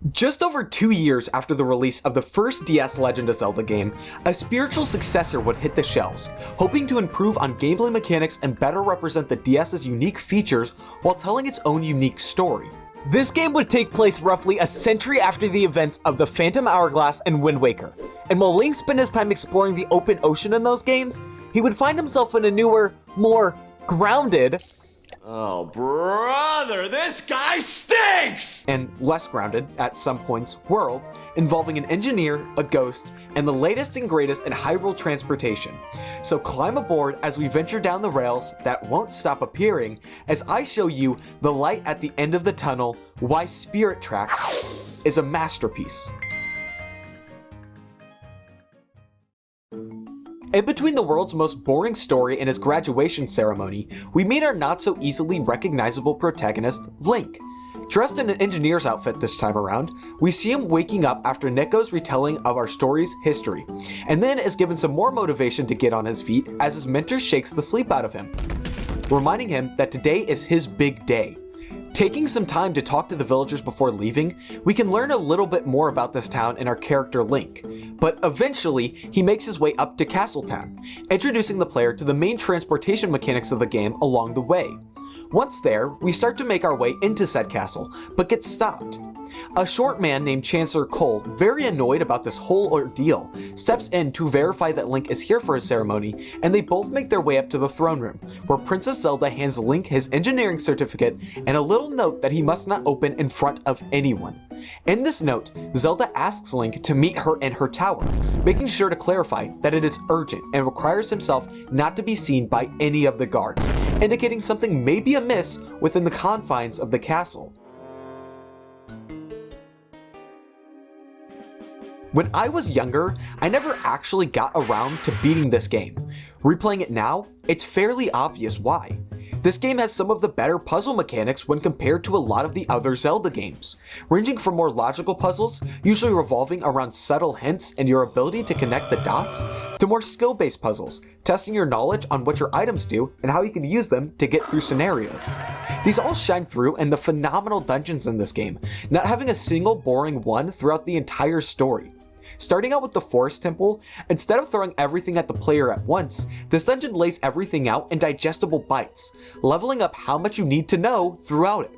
Just over 2 years after the release of the first DS Legend of Zelda game, a spiritual successor would hit the shelves, hoping to improve on gameplay mechanics and better represent the DS's unique features while telling its own unique story. This game would take place roughly a century after the events of the Phantom Hourglass and Wind Waker, and while Link spent his time exploring the open ocean in those games, he would find himself in a newer, more grounded, oh brother, this guy stinks! And less grounded, at some points, world, involving an engineer, a ghost, and the latest and greatest in Hyrule transportation. So climb aboard as we venture down the rails that won't stop appearing as I show you the light at the end of the tunnel, why Spirit Tracks is a masterpiece. In between the world's most boring story and his graduation ceremony, we meet our not so easily recognizable protagonist, Link. Dressed in an engineer's outfit this time around, we see him waking up after Nico's retelling of our story's history, and then is given some more motivation to get on his feet as his mentor shakes the sleep out of him, reminding him that today is his big day. Taking some time to talk to the villagers before leaving, we can learn a little bit more about this town and our character Link, but eventually he makes his way up to Castletown, introducing the player to the main transportation mechanics of the game along the way. Once there, we start to make our way into said castle, but get stopped. A short man named Chancellor Cole, very annoyed about this whole ordeal, steps in to verify that Link is here for his ceremony, and they both make their way up to the throne room, where Princess Zelda hands Link his engineering certificate and a little note that he must not open in front of anyone. In this note, Zelda asks Link to meet her in her tower, making sure to clarify that it is urgent and requires himself not to be seen by any of the guards, indicating something may be amiss within the confines of the castle. When I was younger, I never actually got around to beating this game. Replaying it now, it's fairly obvious why. This game has some of the better puzzle mechanics when compared to a lot of the other Zelda games, ranging from more logical puzzles, usually revolving around subtle hints and your ability to connect the dots, to more skill-based puzzles, testing your knowledge on what your items do and how you can use them to get through scenarios. These all shine through in the phenomenal dungeons in this game, not having a single boring one throughout the entire story. Starting out with the Forest Temple, instead of throwing everything at the player at once, this dungeon lays everything out in digestible bites, leveling up how much you need to know throughout it.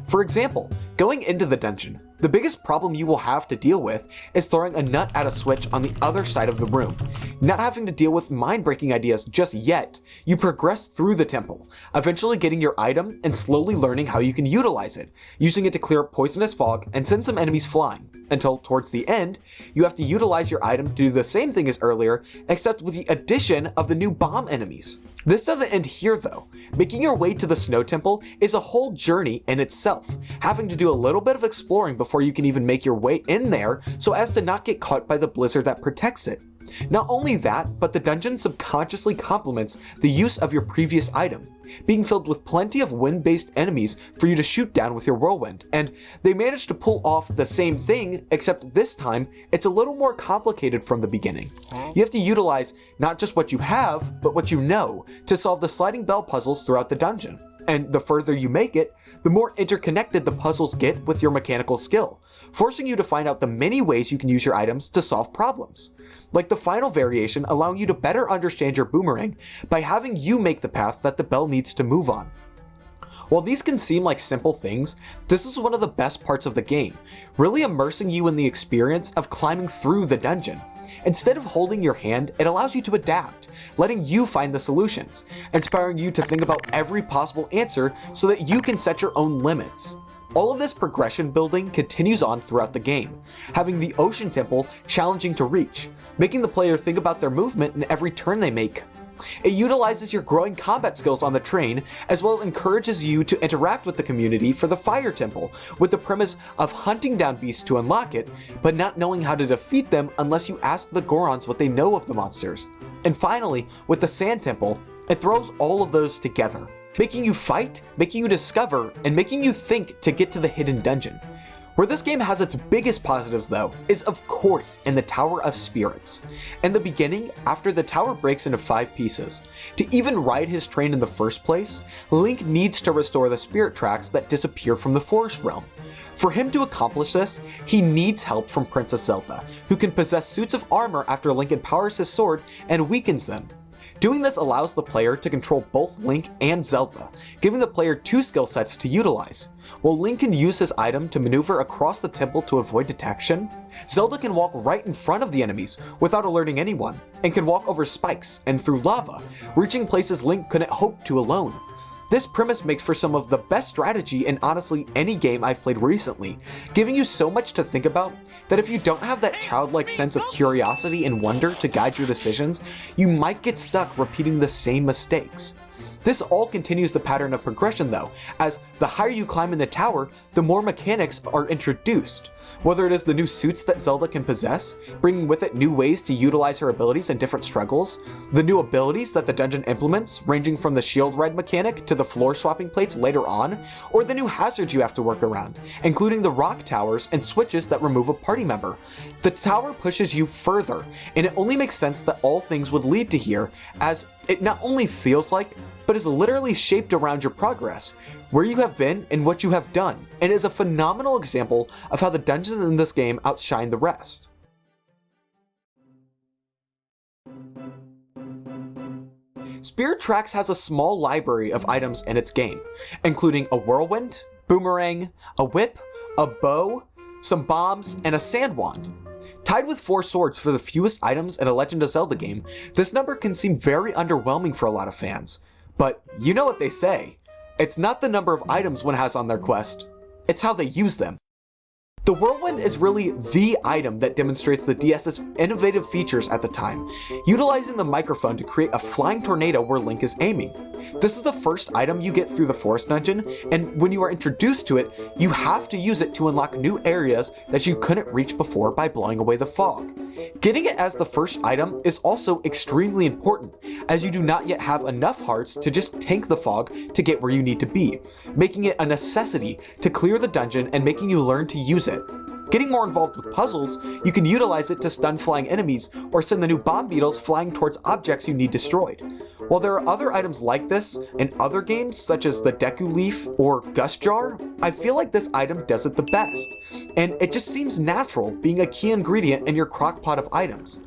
For example, going into the dungeon, the biggest problem you will have to deal with is throwing a nut at a switch on the other side of the room. Not having to deal with mind-breaking ideas just yet, you progress through the temple, eventually getting your item and slowly learning how you can utilize it, using it to clear up poisonous fog and send some enemies flying, until towards the end, you have to utilize your item to do the same thing as earlier, except with the addition of the new bomb enemies. This doesn't end here though. Making your way to the Snow Temple is a whole journey in itself, having to do a little bit of exploring before you can even make your way in there so as to not get caught by the blizzard that protects it. Not only that, but the dungeon subconsciously complements the use of your previous item, being filled with plenty of wind-based enemies for you to shoot down with your whirlwind, and they managed to pull off the same thing, except this time it's a little more complicated from the beginning. You have to utilize not just what you have, but what you know to solve the sliding bell puzzles throughout the dungeon. And the further you make it, the more interconnected the puzzles get with your mechanical skill, forcing you to find out the many ways you can use your items to solve problems. Like the final variation allowing you to better understand your boomerang by having you make the path that the bell needs to move on. While these can seem like simple things, this is one of the best parts of the game, really immersing you in the experience of climbing through the dungeon. Instead of holding your hand, it allows you to adapt, letting you find the solutions, inspiring you to think about every possible answer so that you can set your own limits. All of this progression building continues on throughout the game, having the Ocean Temple challenging to reach, making the player think about their movement in every turn they make. It utilizes your growing combat skills on the train, as well as encourages you to interact with the community for the Fire Temple, with the premise of hunting down beasts to unlock it, but not knowing how to defeat them unless you ask the Gorons what they know of the monsters. And finally, with the Sand Temple, it throws all of those together, making you fight, making you discover, and making you think to get to the hidden dungeon. Where this game has its biggest positives though, is of course in the Tower of Spirits. In the beginning, after the tower breaks into 5 pieces, to even ride his train in the first place, Link needs to restore the spirit tracks that disappeared from the Forest Realm. For him to accomplish this, he needs help from Princess Zelda, who can possess suits of armor after Link empowers his sword and weakens them. Doing this allows the player to control both Link and Zelda, giving the player 2 skill sets to utilize. While Link can use his item to maneuver across the temple to avoid detection, Zelda can walk right in front of the enemies without alerting anyone, and can walk over spikes and through lava, reaching places Link couldn't hope to alone. This premise makes for some of the best strategy in honestly any game I've played recently, giving you so much to think about that if you don't have that childlike sense of curiosity and wonder to guide your decisions, you might get stuck repeating the same mistakes. This all continues the pattern of progression though, as the higher you climb in the tower, the more mechanics are introduced. Whether it is the new suits that Zelda can possess, bringing with it new ways to utilize her abilities in different struggles, the new abilities that the dungeon implements, ranging from the shield ride mechanic to the floor swapping plates later on, or the new hazards you have to work around, including the rock towers and switches that remove a party member. The tower pushes you further, and it only makes sense that all things would lead to here, as it not only feels like, but is literally shaped around your progress, where you have been and what you have done, and is a phenomenal example of how the dungeons in this game outshine the rest. Spirit Tracks has a small library of items in its game, including a whirlwind, boomerang, a whip, a bow, some bombs, and a sand wand. Tied with 4 swords for the fewest items in a Legend of Zelda game, this number can seem very underwhelming for a lot of fans. But you know what they say, it's not the number of items one has on their quest, it's how they use them. The whirlwind is really the item that demonstrates the DS's innovative features at the time, utilizing the microphone to create a flying tornado where Link is aiming. This is the first item you get through the forest dungeon, and when you are introduced to it, you have to use it to unlock new areas that you couldn't reach before by blowing away the fog. Getting it as the first item is also extremely important, as you do not yet have enough hearts to just tank the fog to get where you need to be, making it a necessity to clear the dungeon and making you learn to use it. Getting more involved with puzzles, you can utilize it to stun flying enemies or send the new bomb beetles flying towards objects you need destroyed. While there are other items like this in other games, such as the Deku Leaf or Gust Jar, I feel like this item does it the best, and it just seems natural being a key ingredient in your crockpot of items.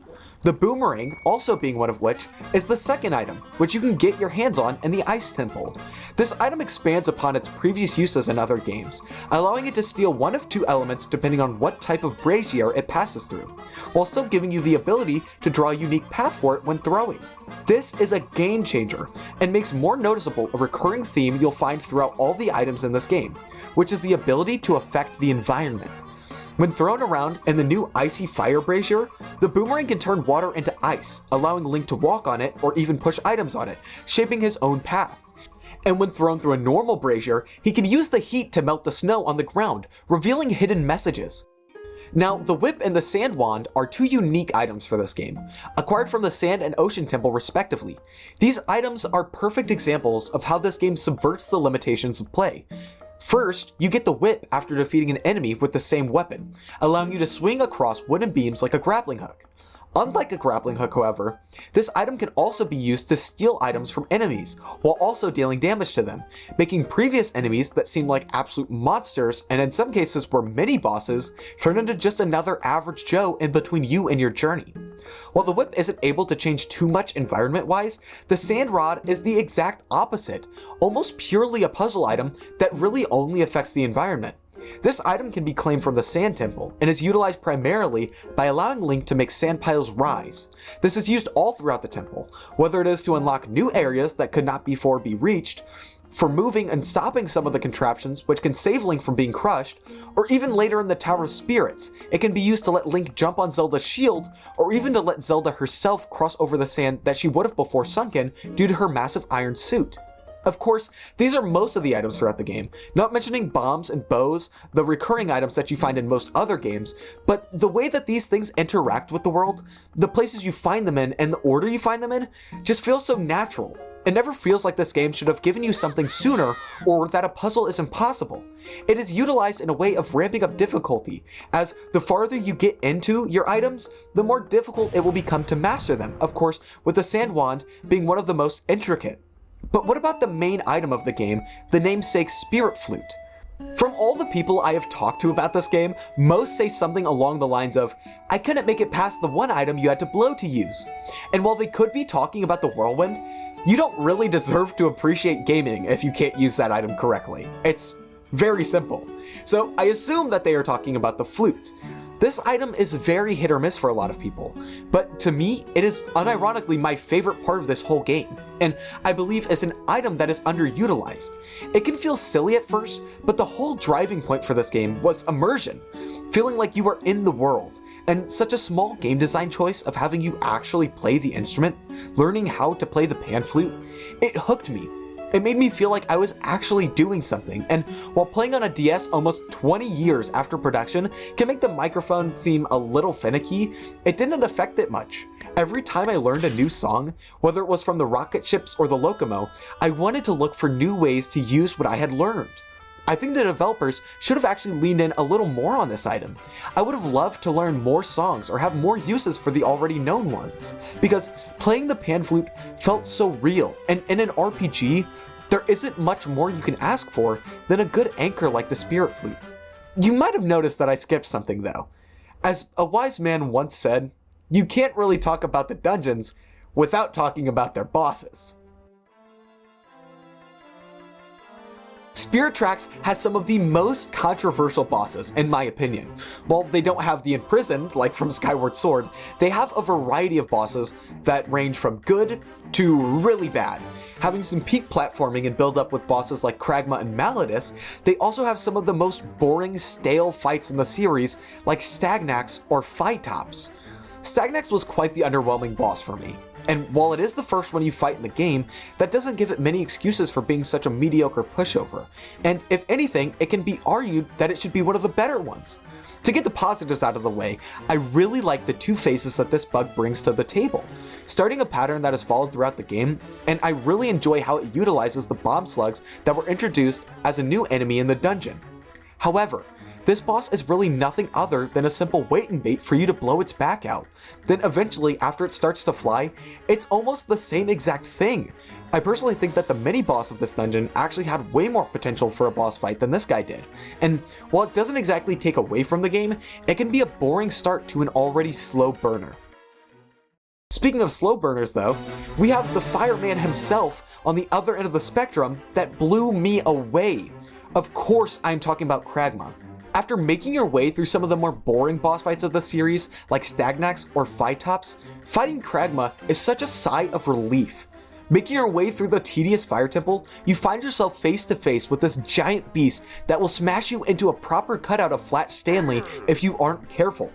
The boomerang, also being one of which, is the second item, which you can get your hands on in the Ice Temple. This item expands upon its previous uses in other games, allowing it to steal one of 2 elements depending on what type of brazier it passes through, while still giving you the ability to draw a unique path for it when throwing. This is a game changer, and makes more noticeable a recurring theme you'll find throughout all the items in this game, which is the ability to affect the environment. When thrown around in the new Icy Fire Brazier, the boomerang can turn water into ice, allowing Link to walk on it or even push items on it, shaping his own path. And when thrown through a normal brazier, he can use the heat to melt the snow on the ground, revealing hidden messages. Now, the whip and the sand wand are 2 unique items for this game, acquired from the Sand and Ocean Temple respectively. These items are perfect examples of how this game subverts the limitations of play. First, you get the whip after defeating an enemy with the same weapon, allowing you to swing across wooden beams like a grappling hook. Unlike a grappling hook, however, this item can also be used to steal items from enemies, while also dealing damage to them, making previous enemies that seemed like absolute monsters, and in some cases were mini-bosses, turn into just another average Joe in between you and your journey. While the whip isn't able to change too much environment-wise, the sand rod is the exact opposite, almost purely a puzzle item that really only affects the environment. This item can be claimed from the Sand Temple, and is utilized primarily by allowing Link to make sand piles rise. This is used all throughout the temple, whether it is to unlock new areas that could not before be reached, for moving and stopping some of the contraptions which can save Link from being crushed, or even later in the Tower of Spirits, it can be used to let Link jump on Zelda's shield, or even to let Zelda herself cross over the sand that she would have before sunken due to her massive iron suit. Of course, these are most of the items throughout the game, not mentioning bombs and bows, the recurring items that you find in most other games, but the way that these things interact with the world, the places you find them in, and the order you find them in, just feels so natural. It never feels like this game should have given you something sooner or that a puzzle is impossible. It is utilized in a way of ramping up difficulty, as the farther you get into your items, the more difficult it will become to master them, of course with the sand wand being one of the most intricate. But what about the main item of the game, the namesake Spirit Flute? From all the people I have talked to about this game, most say something along the lines of, "I couldn't make it past the one item you had to blow to use." And while they could be talking about the whirlwind, you don't really deserve to appreciate gaming if you can't use that item correctly. It's very simple. So I assume that they are talking about the flute. This item is very hit or miss for a lot of people, but to me, it is unironically my favorite part of this whole game, and I believe is an item that is underutilized. It can feel silly at first, but the whole driving point for this game was immersion, feeling like you are in the world, and such a small game design choice of having you actually play the instrument, learning how to play the pan flute, it hooked me. It made me feel like I was actually doing something, and while playing on a DS almost 20 years after production can make the microphone seem a little finicky, it didn't affect it much. Every time I learned a new song, whether it was from the rocket ships or the Locomo, I wanted to look for new ways to use what I had learned. I think the developers should have actually leaned in a little more on this item. I would have loved to learn more songs or have more uses for the already known ones, because playing the pan flute felt so real, and in an RPG, there isn't much more you can ask for than a good anchor like the Spirit Flute. You might have noticed that I skipped something though. As a wise man once said, you can't really talk about the dungeons without talking about their bosses. Spirit Tracks has some of the most controversial bosses, in my opinion. While they don't have the imprisoned, like from Skyward Sword, they have a variety of bosses that range from good to really bad. Having some peak platforming and build up with bosses like Kragma and Malladus, they also have some of the most boring, stale fights in the series, like Stagnax or Phytops. Stagnax was quite the underwhelming boss for me. And while it is the first one you fight in the game, that doesn't give it many excuses for being such a mediocre pushover. And if anything, it can be argued that it should be one of the better ones. To get the positives out of the way, I really like the two phases that this bug brings to the table, starting a pattern that is followed throughout the game, and I really enjoy how it utilizes the bomb slugs that were introduced as a new enemy in the dungeon. However, this boss is really nothing other than a simple wait and bait for you to blow its back out. Then eventually, after it starts to fly, it's almost the same exact thing. I personally think that the mini-boss of this dungeon actually had way more potential for a boss fight than this guy did. And while it doesn't exactly take away from the game, it can be a boring start to an already slow burner. Speaking of slow burners though, we have the fireman himself on the other end of the spectrum that blew me away. Of course I'm talking about Kragma. After making your way through some of the more boring boss fights of the series, like Stagnax or Phytops, fighting Kragma is such a sigh of relief. Making your way through the tedious fire temple, you find yourself face to face with this giant beast that will smash you into a proper cutout of Flat Stanley if you aren't careful.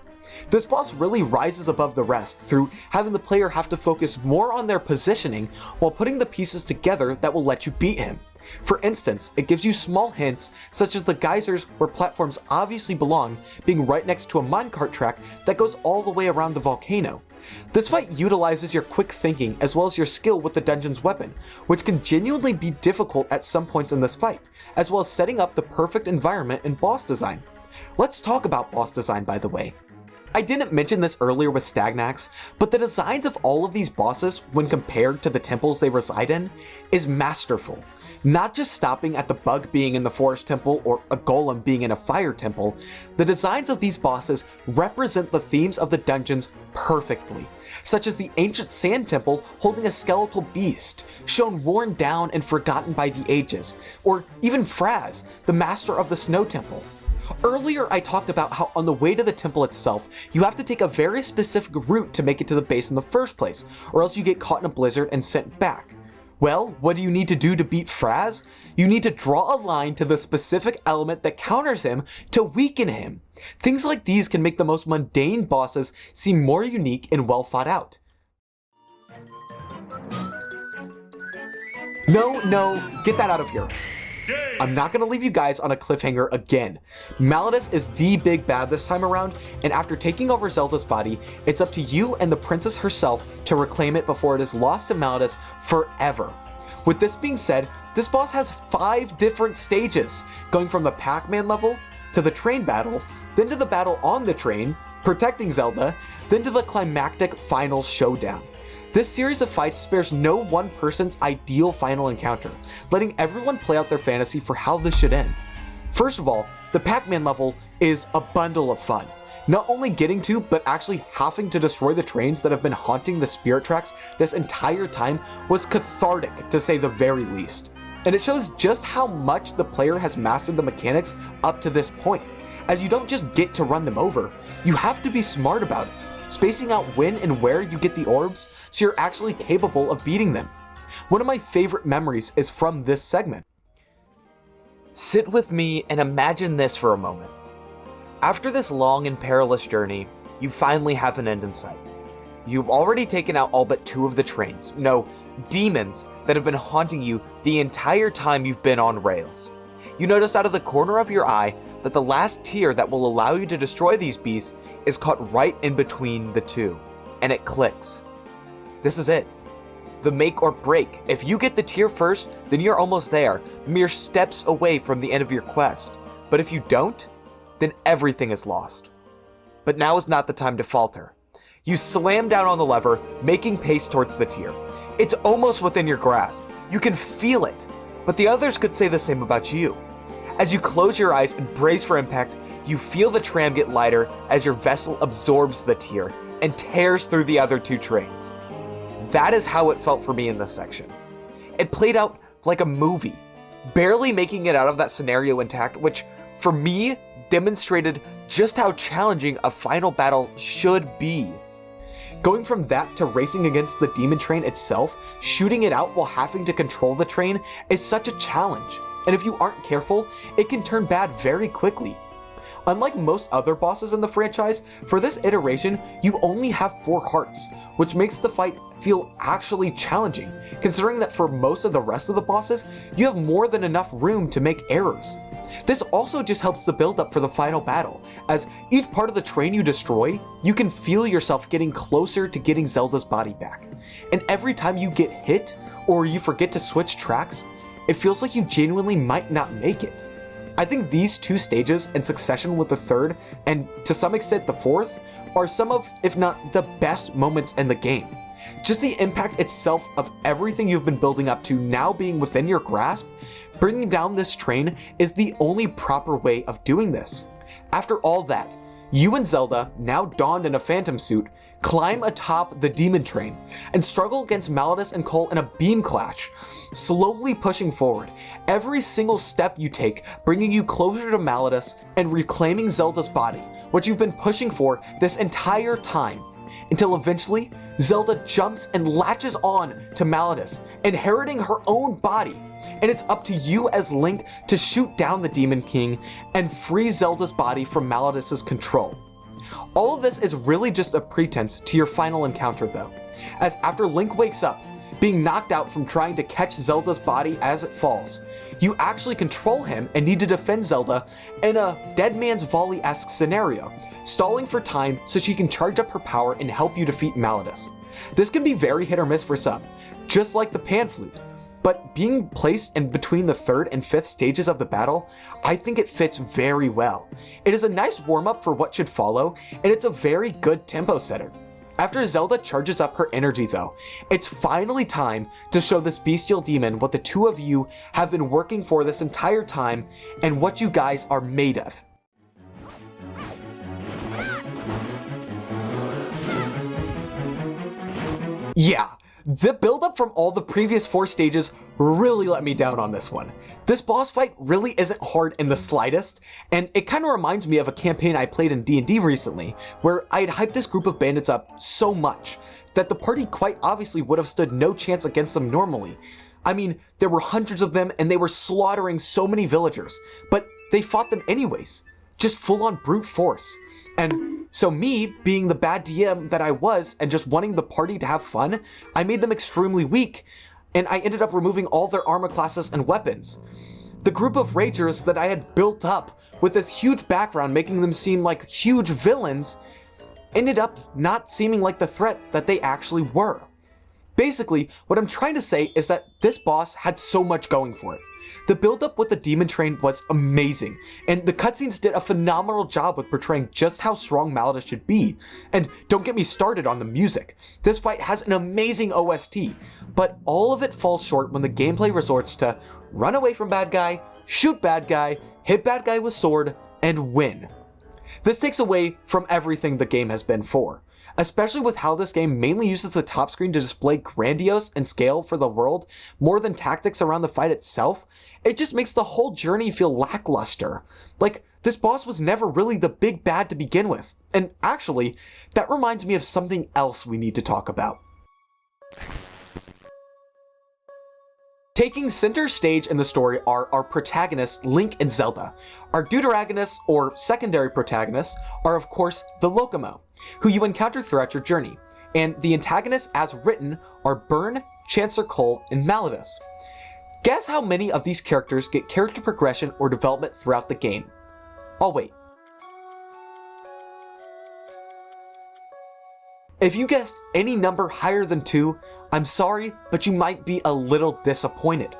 This boss really rises above the rest through having the player have to focus more on their positioning while putting the pieces together that will let you beat him. For instance, it gives you small hints such as the geysers where platforms obviously belong being right next to a minecart track that goes all the way around the volcano. This fight utilizes your quick thinking as well as your skill with the dungeon's weapon, which can genuinely be difficult at some points in this fight, as well as setting up the perfect environment and boss design. Let's talk about boss design, by the way. I didn't mention this earlier with Stagnax, but the designs of all of these bosses, when compared to the temples they reside in, is masterful. Not just stopping at the bug being in the forest temple or a golem being in a fire temple, the designs of these bosses represent the themes of the dungeons perfectly, such as the ancient sand temple holding a skeletal beast, shown worn down and forgotten by the ages, or even Fraz, the master of the snow temple. Earlier I talked about how on the way to the temple itself, you have to take a very specific route to make it to the base in the first place, or else you get caught in a blizzard and sent back. Well, what do you need to do to beat Fraz? You need to draw a line to the specific element that counters him to weaken him. Things like these can make the most mundane bosses seem more unique and well thought out. No, get that out of here. I'm not going to leave you guys on a cliffhanger again. Malladus is the big bad this time around, and after taking over Zelda's body, it's up to you and the princess herself to reclaim it before it is lost to Malladus forever. With this being said, this boss has 5 different stages, going from the Pac-Man level, to the train battle, then to the battle on the train, protecting Zelda, then to the climactic final showdown. This series of fights spares no one person's ideal final encounter, letting everyone play out their fantasy for how this should end. First of all, the Pac-Man level is a bundle of fun. Not only getting to, but actually having to destroy the trains that have been haunting the spirit tracks this entire time was cathartic, to say the very least. And it shows just how much the player has mastered the mechanics up to this point, as you don't just get to run them over, you have to be smart about it, spacing out when and where you get the orbs so you're actually capable of beating them. One of my favorite memories is from this segment. Sit with me and imagine this for a moment. After this long and perilous journey, you finally have an end in sight. You've already taken out all but 2 of the trains, no, demons, that have been haunting you the entire time you've been on rails. You notice out of the corner of your eye that the last tier that will allow you to destroy these beasts is caught right in between the 2, and it clicks. This is it. The make or break. If you get the tier first, then you're almost there, mere steps away from the end of your quest. But if you don't, then everything is lost. But now is not the time to falter. You slam down on the lever, making pace towards the tier. It's almost within your grasp. You can feel it, but the others could say the same about you. As you close your eyes and brace for impact, you feel the tram get lighter as your vessel absorbs the tier and tears through the other 2 trains. That is how it felt for me in this section. It played out like a movie, barely making it out of that scenario intact, which, for me, demonstrated just how challenging a final battle should be. Going from that to racing against the demon train itself, shooting it out while having to control the train is such a challenge, and if you aren't careful, it can turn bad very quickly. Unlike most other bosses in the franchise, for this iteration, you only have 4 hearts, which makes the fight feel actually challenging, considering that for most of the rest of the bosses, you have more than enough room to make errors. This also just helps the build up for the final battle, as each part of the train you destroy, you can feel yourself getting closer to getting Zelda's body back. And every time you get hit, or you forget to switch tracks, it feels like you genuinely might not make it. I think these 2 stages in succession with the 3rd, and to some extent the 4th, are some of, if not the best moments in the game. Just the impact itself of everything you've been building up to now being within your grasp, bringing down this train is the only proper way of doing this. After all that, you and Zelda, now donned in a phantom suit, climb atop the demon train and struggle against Malladus and Cole in a beam clash, slowly pushing forward, every single step you take bringing you closer to Malladus and reclaiming Zelda's body, which you've been pushing for this entire time, until eventually Zelda jumps and latches on to Malladus, inheriting her own body, and it's up to you as Link to shoot down the Demon King and free Zelda's body from Malladus' control. All of this is really just a pretense to your final encounter though, as after Link wakes up, being knocked out from trying to catch Zelda's body as it falls, you actually control him and need to defend Zelda in a Dead Man's Volley-esque scenario, stalling for time so she can charge up her power and help you defeat Malladus. This can be very hit or miss for some, just like the pan flute, but being placed in between the 3rd and 5th stages of the battle, I think it fits very well. It is a nice warm-up for what should follow, and it's a very good tempo setter. After Zelda charges up her energy though, it's finally time to show this bestial demon what the 2 of you have been working for this entire time and what you guys are made of. Yeah, the build-up from all the previous 4 stages really let me down on this one. This boss fight really isn't hard in the slightest, and it kind of reminds me of a campaign I played in D&D recently, where I had hyped this group of bandits up so much that the party quite obviously would have stood no chance against them normally. I mean, there were hundreds of them and they were slaughtering so many villagers, but they fought them anyways, just full-on brute force. And so me, being the bad DM that I was and just wanting the party to have fun, I made them extremely weak, and I ended up removing all their armor classes and weapons. The group of ragers that I had built up with this huge background making them seem like huge villains ended up not seeming like the threat that they actually were. Basically, what I'm trying to say is that this boss had so much going for it. The build-up with the demon train was amazing, and the cutscenes did a phenomenal job with portraying just how strong Malladus should be. And don't get me started on the music. This fight has an amazing OST, but all of it falls short when the gameplay resorts to run away from bad guy, shoot bad guy, hit bad guy with sword, and win. This takes away from everything the game has been for, especially with how this game mainly uses the top screen to display grandiose and scale for the world more than tactics around the fight itself. It just makes the whole journey feel lackluster. Like, this boss was never really the big bad to begin with. And actually, that reminds me of something else we need to talk about. Taking center stage in the story are our protagonists, Link and Zelda. Our deuteragonists, or secondary protagonists, are of course the Locomo, who you encounter throughout your journey. And the antagonists as written are Byrne, Chancellor Cole, and Malladus. Guess how many of these characters get character progression or development throughout the game? I'll wait. If you guessed any number higher than 2, I'm sorry, but you might be a little disappointed.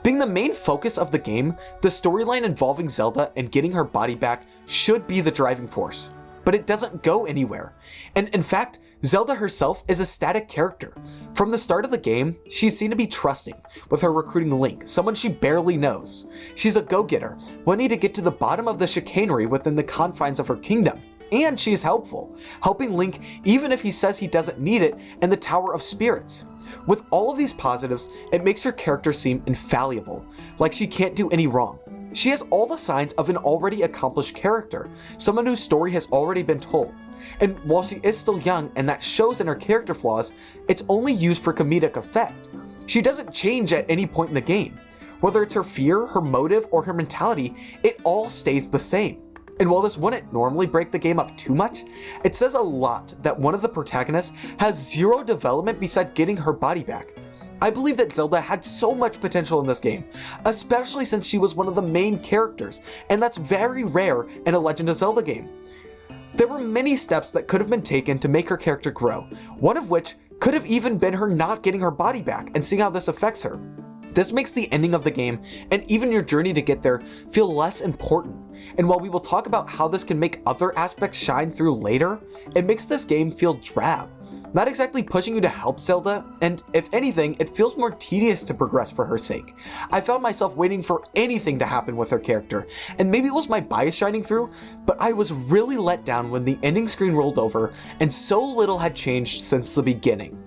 Being the main focus of the game, the storyline involving Zelda and getting her body back should be the driving force, but it doesn't go anywhere. And in fact, Zelda herself is a static character. From the start of the game, she's seen to be trusting, with her recruiting Link, someone she barely knows. She's a go-getter, wanting to get to the bottom of the chicanery within the confines of her kingdom. And she's helpful, helping Link even if he says he doesn't need it in the Tower of Spirits. With all of these positives, it makes her character seem infallible, like she can't do any wrong. She has all the signs of an already accomplished character, someone whose story has already been told. And while she is still young and that shows in her character flaws, it's only used for comedic effect. She doesn't change at any point in the game. Whether it's her fear, her motive, or her mentality, it all stays the same. And while this wouldn't normally break the game up too much, it says a lot that one of the protagonists has zero development besides getting her body back. I believe that Zelda had so much potential in this game, especially since she was one of the main characters, and that's very rare in a Legend of Zelda game. There were many steps that could have been taken to make her character grow, one of which could have even been her not getting her body back and seeing how this affects her. This makes the ending of the game, and even your journey to get there, feel less important. And while we will talk about how this can make other aspects shine through later, it makes this game feel drab. Not exactly pushing you to help Zelda, and if anything, it feels more tedious to progress for her sake. I found myself waiting for anything to happen with her character, and maybe it was my bias shining through, but I was really let down when the ending screen rolled over and so little had changed since the beginning.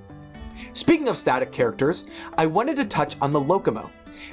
Speaking of static characters, I wanted to touch on the Locomo.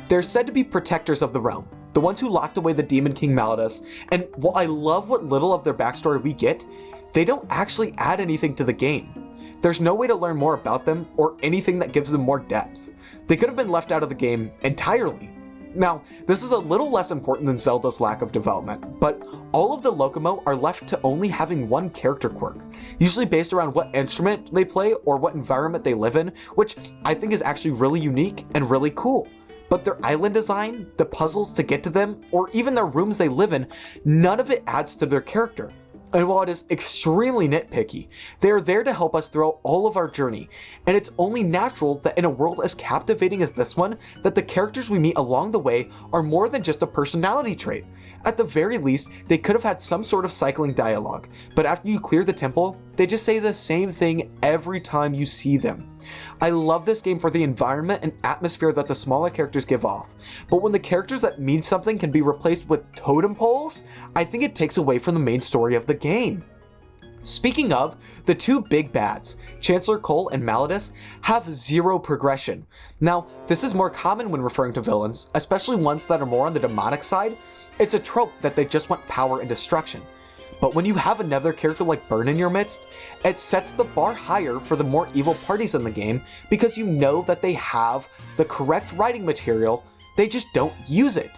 They're said to be protectors of the realm, the ones who locked away the Demon King Malladus, and while I love what little of their backstory we get, they don't actually add anything to the game. There's no way to learn more about them or anything that gives them more depth. They could have been left out of the game entirely. Now, this is a little less important than Zelda's lack of development, but all of the Locomo are left to only having one character quirk, usually based around what instrument they play or what environment they live in, which I think is actually really unique and really cool. But their island design, the puzzles to get to them, or even their rooms they live in, none of it adds to their character. And while it is extremely nitpicky, they are there to help us throughout all of our journey, and it's only natural that in a world as captivating as this one, that the characters we meet along the way are more than just a personality trait. At the very least, they could have had some sort of cycling dialogue, but after you clear the temple, they just say the same thing every time you see them. I love this game for the environment and atmosphere that the smaller characters give off, but when the characters that mean something can be replaced with totem poles, I think it takes away from the main story of the game. Speaking of, the two big bads, Chancellor Cole and Malladus, have zero progression. Now, this is more common when referring to villains, especially ones that are more on the demonic side. It's a trope that they just want power and destruction. But when you have another character like Byrne in your midst, it sets the bar higher for the more evil parties in the game because you know that they have the correct writing material, they just don't use it.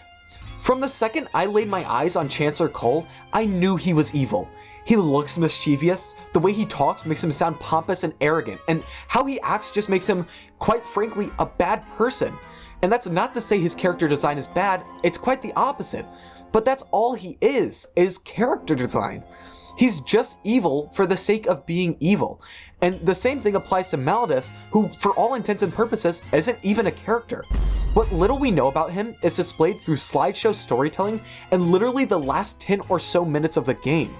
From the second I laid my eyes on Chancellor Cole, I knew he was evil. He looks mischievous, the way he talks makes him sound pompous and arrogant, and how he acts just makes him, quite frankly, a bad person. And that's not to say his character design is bad, it's quite the opposite. But that's all he is character design. He's just evil for the sake of being evil. And the same thing applies to Malladus, who for all intents and purposes isn't even a character. What little we know about him is displayed through slideshow storytelling and literally the last 10 or so minutes of the game.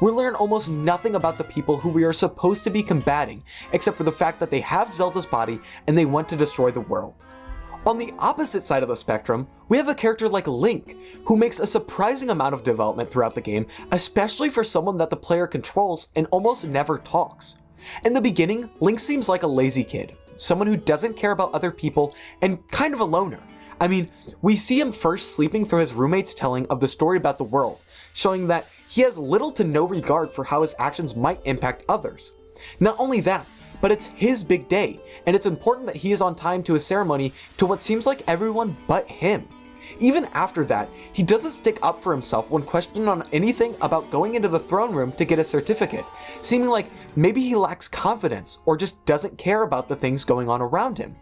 We learn almost nothing about the people who we are supposed to be combating, except for the fact that they have Zelda's body and they want to destroy the world. On the opposite side of the spectrum, we have a character like Link, who makes a surprising amount of development throughout the game, especially for someone that the player controls and almost never talks. In the beginning, Link seems like a lazy kid, someone who doesn't care about other people and kind of a loner. I mean, we see him first sleeping through his roommate's telling of the story about the world, showing that he has little to no regard for how his actions might impact others. Not only that, but it's his big day, and it's important that he is on time to his ceremony to what seems like everyone but him. Even after that, he doesn't stick up for himself when questioned on anything about going into the throne room to get a certificate, seeming like maybe he lacks confidence or just doesn't care about the things going on around him.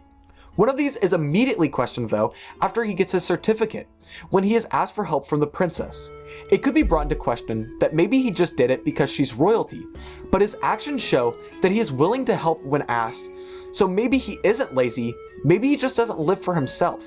One of these is immediately questioned though after he gets his certificate, when he is asked for help from the princess. It could be brought into question that maybe he just did it because she's royalty, but his actions show that he is willing to help when asked, so maybe he isn't lazy, maybe he just doesn't live for himself.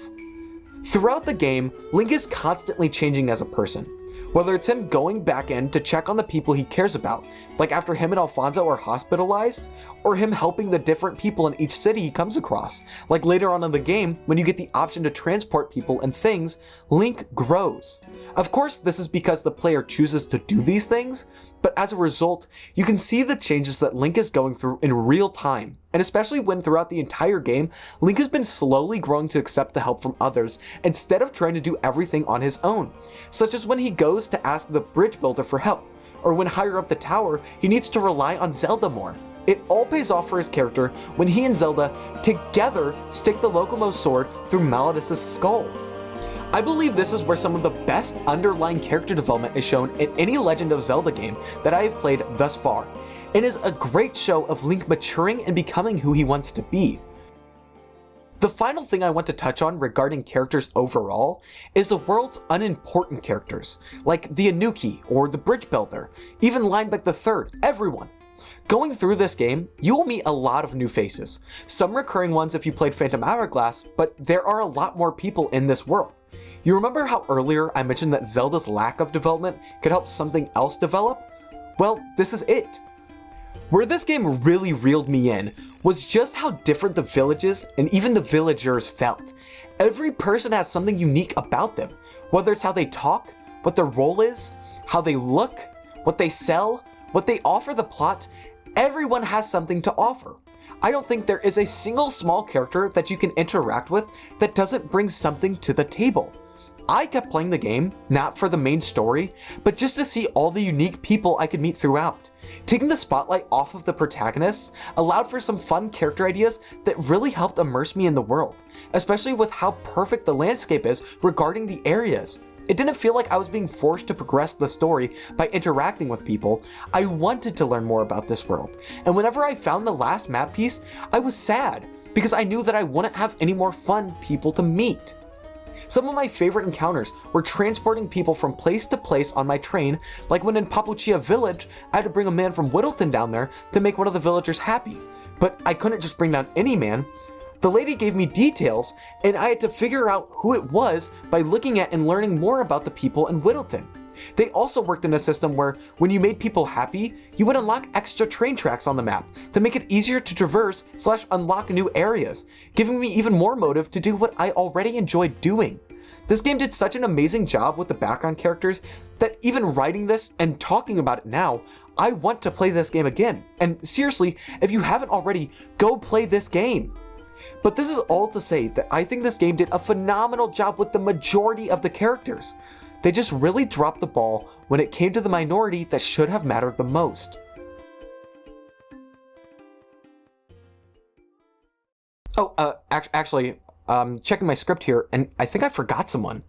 Throughout the game, Link is constantly changing as a person. Whether it's him going back in to check on the people he cares about, like after him and Alfonso are hospitalized, or him helping the different people in each city he comes across, like later on in the game when you get the option to transport people and things, Link grows. Of course, this is because the player chooses to do these things, but as a result, you can see the changes that Link is going through in real time, and especially when throughout the entire game, Link has been slowly growing to accept the help from others instead of trying to do everything on his own, such as when he goes to ask the bridge builder for help, or when higher up the tower, he needs to rely on Zelda more. It all pays off for his character when he and Zelda together stick the Locomo sword through Malladus' skull. I believe this is where some of the best underlying character development is shown in any Legend of Zelda game that I have played thus far. It is a great show of Link maturing and becoming who he wants to be. The final thing I want to touch on regarding characters overall is the world's unimportant characters, like the Anuki or the Bridge Builder, even Linebeck III, everyone. Going through this game, you will meet a lot of new faces, some recurring ones if you played Phantom Hourglass, but there are a lot more people in this world. You remember how earlier I mentioned that Zelda's lack of development could help something else develop? Well, this is it. Where this game really reeled me in was just how different the villages and even the villagers felt. Every person has something unique about them, whether it's how they talk, what their role is, how they look, what they sell, what they offer the plot. Everyone has something to offer. I don't think there is a single small character that you can interact with that doesn't bring something to the table. I kept playing the game, not for the main story, but just to see all the unique people I could meet throughout. Taking the spotlight off of the protagonists allowed for some fun character ideas that really helped immerse me in the world, especially with how perfect the landscape is regarding the areas. It didn't feel like I was being forced to progress the story by interacting with people. I wanted to learn more about this world, and whenever I found the last map piece, I was sad because I knew that I wouldn't have any more fun people to meet. Some of my favorite encounters were transporting people from place to place on my train, like when in Papuchia Village, I had to bring a man from Whittleton down there to make one of the villagers happy. But I couldn't just bring down any man. The lady gave me details, and I had to figure out who it was by looking at and learning more about the people in Whittleton. They also worked in a system where, when you made people happy, you would unlock extra train tracks on the map to make it easier to traverse / unlock new areas, giving me even more motive to do what I already enjoyed doing. This game did such an amazing job with the background characters that even writing this and talking about it now, I want to play this game again. And seriously, if you haven't already, go play this game. But this is all to say that I think this game did a phenomenal job with the majority of the characters. They just really dropped the ball when it came to the minority that should have mattered the most. Oh, actually, checking my script here, and I think I forgot someone.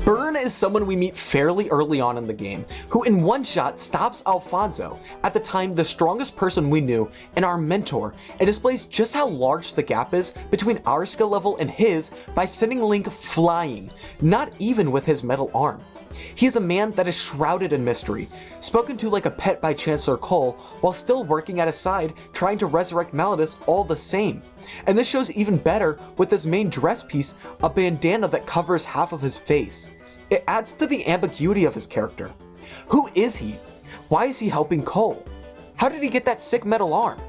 Byrne is someone we meet fairly early on in the game, who in one shot stops Alfonso, at the time the strongest person we knew, and our mentor, and displays just how large the gap is between our skill level and his by sending Link flying, not even with his metal arm. He is a man that is shrouded in mystery, spoken to like a pet by Chancellor Cole, while still working at his side trying to resurrect Malladus all the same. And this shows even better with his main dress piece, a bandana that covers half of his face. It adds to the ambiguity of his character. Who is he? Why is he helping Cole? How did he get that sick metal arm?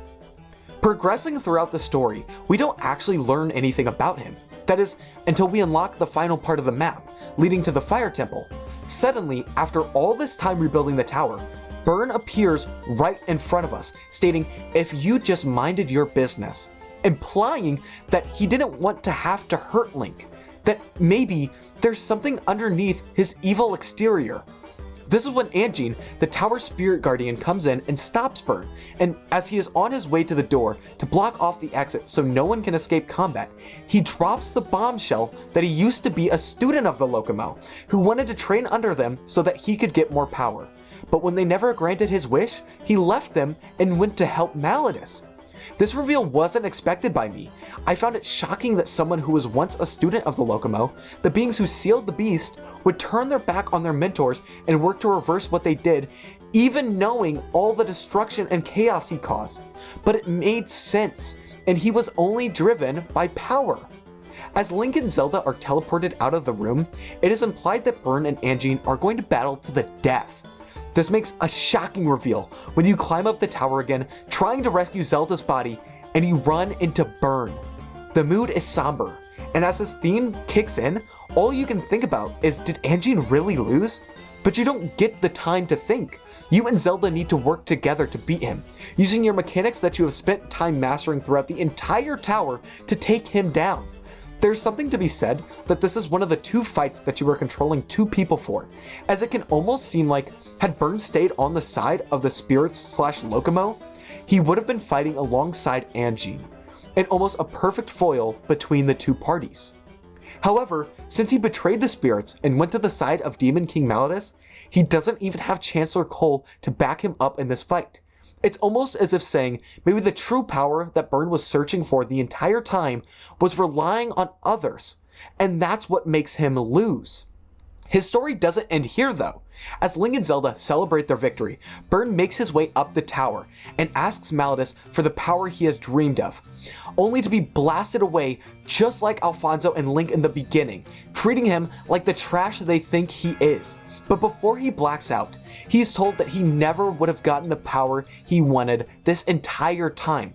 Progressing throughout the story, we don't actually learn anything about him. That is, until we unlock the final part of the map, leading to the Fire Temple. Suddenly, after all this time rebuilding the tower, Byrne appears right in front of us, stating, "If you just minded your business," implying that he didn't want to have to hurt Link, that maybe there's something underneath his evil exterior. This is when Anjean, the tower spirit guardian, comes in and stops Byrne, and as he is on his way to the door to block off the exit so no one can escape combat, he drops the bombshell that he used to be a student of the Locomo, who wanted to train under them so that he could get more power. But when they never granted his wish, he left them and went to help Malladus. This reveal wasn't expected by me. I found it shocking that someone who was once a student of the Locomo, the beings who sealed the beast, would turn their back on their mentors and work to reverse what they did, even knowing all the destruction and chaos he caused. But it made sense, and he was only driven by power. As Link and Zelda are teleported out of the room, it is implied that Byrne and Anjean are going to battle to the death. This makes a shocking reveal when you climb up the tower again, trying to rescue Zelda's body, and you run into Byrne. The mood is somber, and as his theme kicks in, all you can think about is, did Anjean really lose? But you don't get the time to think. You and Zelda need to work together to beat him, using your mechanics that you have spent time mastering throughout the entire tower to take him down. There's something to be said that this is one of the two fights that you are controlling two people for, as it can almost seem like had Byrne stayed on the side of the spirits / Locomo, he would have been fighting alongside Anjean, and almost a perfect foil between the two parties. However, since he betrayed the spirits and went to the side of Demon King Malladus, he doesn't even have Chancellor Cole to back him up in this fight. It's almost as if saying maybe the true power that Byrne was searching for the entire time was relying on others, and that's what makes him lose. His story doesn't end here though. As Link and Zelda celebrate their victory, Byrne makes his way up the tower and asks Malladus for the power he has dreamed of, only to be blasted away just like Alfonso and Link in the beginning, treating him like the trash they think he is. But before he blacks out, he's told that he never would have gotten the power he wanted this entire time.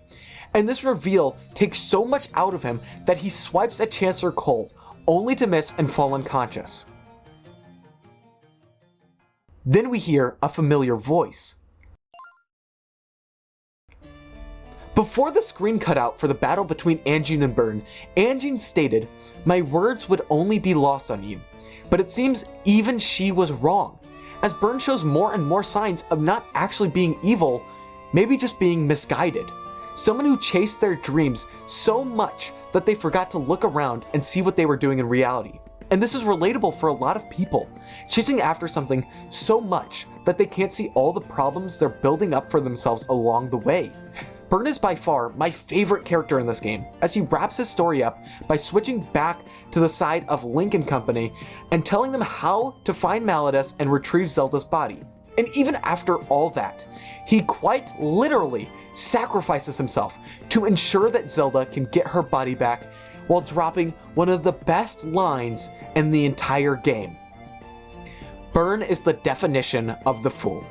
And this reveal takes so much out of him that he swipes at Chancellor Cole, only to miss and fall unconscious. Then we hear a familiar voice. Before the screen cut out for the battle between Anjean and Byrne, Anjean stated, "My words would only be lost on you." But it seems even she was wrong, as Byrne shows more and more signs of not actually being evil, maybe just being misguided. Someone who chased their dreams so much that they forgot to look around and see what they were doing in reality. And this is relatable for a lot of people, chasing after something so much that they can't see all the problems they're building up for themselves along the way. Byrne is by far my favorite character in this game, as he wraps his story up by switching back to the side of Link and company and telling them how to find Malladus and retrieve Zelda's body. And even after all that, he quite literally sacrifices himself to ensure that Zelda can get her body back while dropping one of the best lines in the entire game. Byrne is the definition of the fool.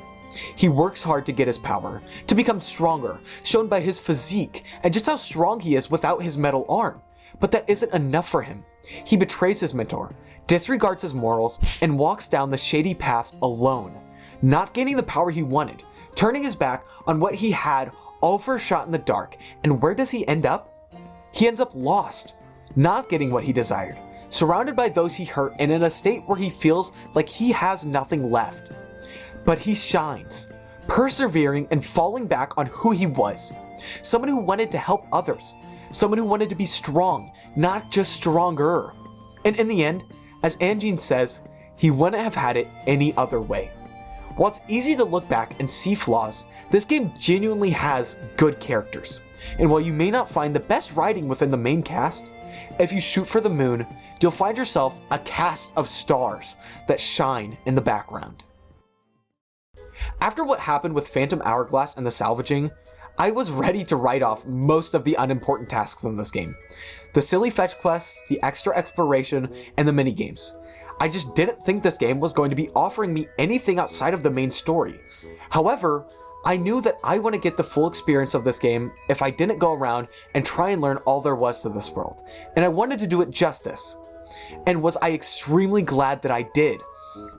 He works hard to get his power, to become stronger, shown by his physique and just how strong he is without his metal arm. But that isn't enough for him. He betrays his mentor, disregards his morals, and walks down the shady path alone, not gaining the power he wanted, turning his back on what he had, all for a shot in the dark. And where does he end up? He ends up lost, not getting what he desired, surrounded by those he hurt, and in a state where he feels like he has nothing left. But he shines, persevering and falling back on who he was. Someone who wanted to help others. Someone who wanted to be strong, not just stronger. And in the end, as Anjean says, he wouldn't have had it any other way. While it's easy to look back and see flaws, this game genuinely has good characters. And while you may not find the best writing within the main cast, if you shoot for the moon, you'll find yourself a cast of stars that shine in the background. After what happened with Phantom Hourglass and the salvaging, I was ready to write off most of the unimportant tasks in this game. The silly fetch quests, the extra exploration, and the minigames. I just didn't think this game was going to be offering me anything outside of the main story. However, I knew that I want to get the full experience of this game if I didn't go around and try and learn all there was to this world, and I wanted to do it justice. And was I extremely glad that I did.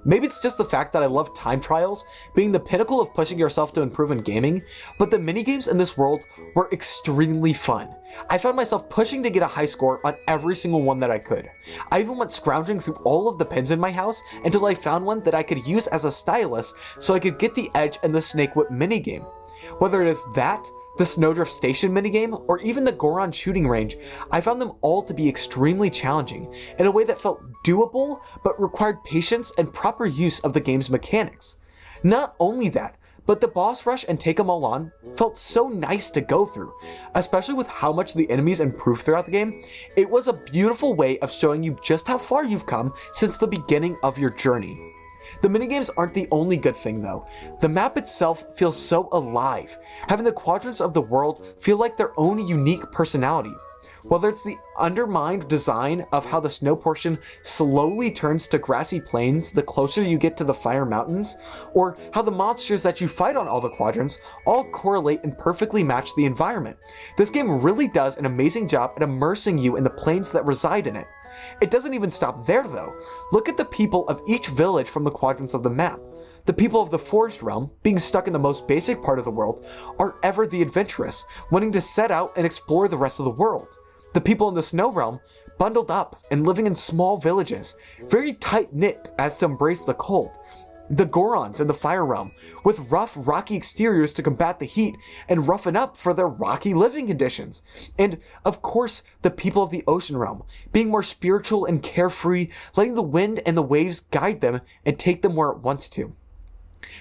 Maybe it's just the fact that I love time trials, being the pinnacle of pushing yourself to improve in gaming, but the minigames in this world were extremely fun. I found myself pushing to get a high score on every single one that I could. I even went scrounging through all of the pins in my house until I found one that I could use as a stylus so I could get the edge in the Snake Whip minigame. Whether it is that, the Snowdrift Station minigame, or even the Goron shooting range, I found them all to be extremely challenging in a way that felt doable but required patience and proper use of the game's mechanics. Not only that, but the boss rush and take them all on felt so nice to go through, especially with how much the enemies improved throughout the game. It was a beautiful way of showing you just how far you've come since the beginning of your journey. The minigames aren't the only good thing though. The map itself feels so alive, having the quadrants of the world feel like their own unique personality. Whether it's the undermined design of how the snow portion slowly turns to grassy plains the closer you get to the Fire Mountains, or how the monsters that you fight on all the quadrants all correlate and perfectly match the environment. This game really does an amazing job at immersing you in the plains that reside in it. It doesn't even stop there though. Look at the people of each village from the quadrants of the map. The people of the Forest Realm, being stuck in the most basic part of the world, are ever the adventurous, wanting to set out and explore the rest of the world. The people in the Snow Realm, bundled up and living in small villages, very tight-knit as to embrace the cold. The Gorons in the Fire Realm, with rough, rocky exteriors to combat the heat and roughen up for their rocky living conditions. And, of course, the people of the Ocean Realm, being more spiritual and carefree, letting the wind and the waves guide them and take them where it wants to.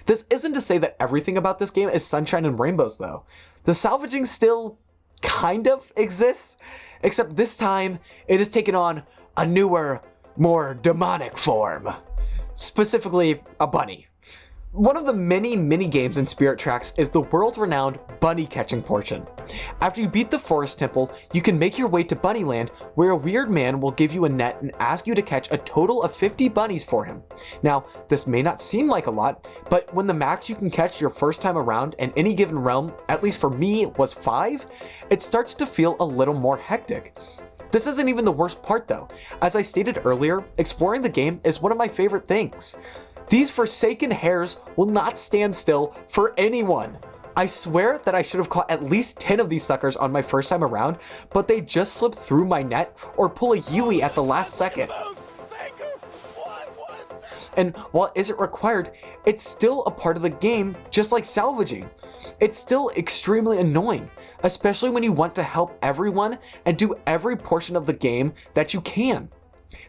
This isn't to say that everything about this game is sunshine and rainbows, though. The salvaging still kind of exists, except this time it has taken on a newer, more demonic form. Specifically, a bunny. One of the many mini-games in Spirit Tracks is the world-renowned bunny catching portion. After you beat the Forest Temple, you can make your way to Bunnyland, where a weird man will give you a net and ask you to catch a total of 50 bunnies for him. Now, this may not seem like a lot, but when the max you can catch your first time around in any given realm, at least for me, was 5, it starts to feel a little more hectic. This isn't even the worst part though. As I stated earlier, exploring the game is one of my favorite things. These forsaken hares will not stand still for anyone. I swear that I should have caught at least 10 of these suckers on my first time around, but they just slip through my net or pull a Yui at the last second. And while it isn't required, it's still a part of the game, just like salvaging. It's still extremely annoying, especially when you want to help everyone and do every portion of the game that you can.